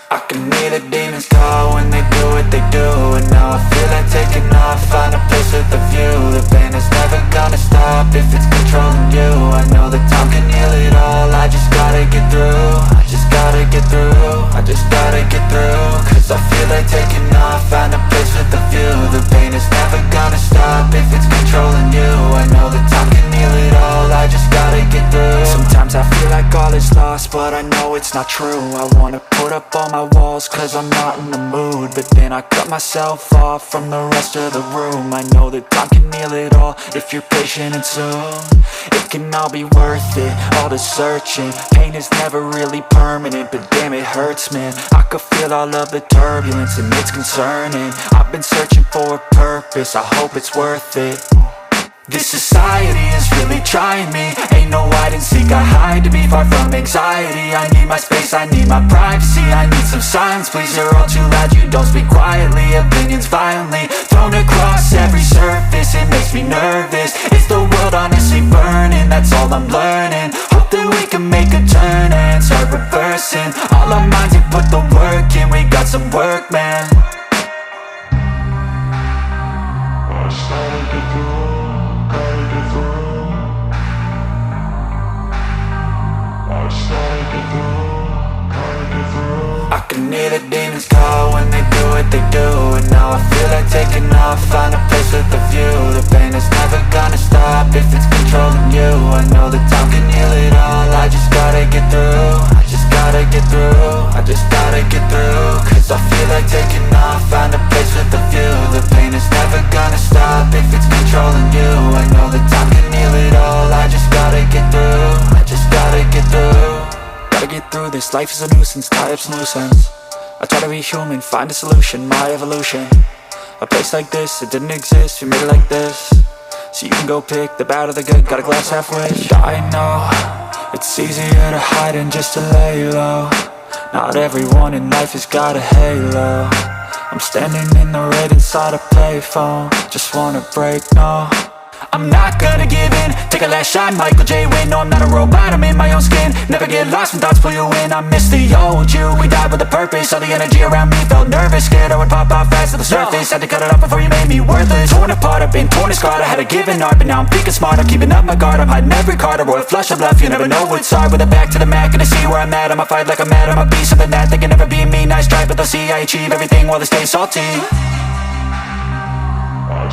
I can hear the demons call when they do what they do. And now I feel like taking off, find a place with a view. The pain is never gonna stop if it's controlling you. I know that time can heal it all, I just gotta get through. I just gotta get through, I just gotta get through. Cause I feel like taking off, find a place with a view. The pain is never gonna stop if it's controlling you. I know that time can heal it all, I just gotta get through. Sometimes I feel like all is lost, but I know it's not true. I wanna put up all my walls cause I'm not in the mood, but then I cut myself off from the rest of the room. I know that time can heal it all if you're patient and soon it can all be worth it, all the searching. Pain is never really permanent, but damn it hurts, man. I could feel all of the turbulence and it's concerning. I've been searching for a purpose, I hope it's worth it. This society is really trying me. Ain't no hide and seek, I hide to be far from anxiety. I need my space, I need my privacy. I need some silence, please, you're all too loud. You don't speak quietly, opinions violently thrown across every surface. It makes me nervous, is the world honestly burning? That's all I'm learning. Hope that we can make a turn and start reversing all our minds and put the work in. We got some work, man. I started to do. I can hear the demons call when they do what they do. And now I feel like taking off, find a place with a view. The pain is never gonna stop if it's controlling you. I know that time can heal it all, I just gotta get through. I just gotta get through, I just gotta get through. Cause I feel like taking off, find a place with a view. The pain is never gonna stop if it's controlling you. I know that time can heal it all, I just gotta get through. I just gotta get through. Gotta get through this, life is a nuisance, tie up some loose ends. I try to be human, find a solution, my evolution. A place like this, it didn't exist, we made it like this. So you can go pick the bad or the good, got a glass halfway. I know, it's easier to hide than just to lay low. Not everyone in life has got a halo. I'm standing in the red inside a payphone, just wanna break, no. I'm not gonna give in, take a last shot, Michael J. Win. No, I'm not a robot, I'm in my own skin. Never get lost when thoughts pull you in. I miss the old you, we died with a purpose. All the energy around me felt nervous, scared I would pop out fast to the surface. Had to cut it off before you made me worthless. Torn apart, I've been torn and scarred. I had a given art, but now I'm thinking smart. I'm keeping up my guard, I'm hiding every card. A royal flush of bluff, you never know what's hard. With a back to the mat, gonna see where I'm at. I'ma fight like I'm mad, I'ma be something that they can never be me. Nice try, but they'll see I achieve everything while they stay salty. I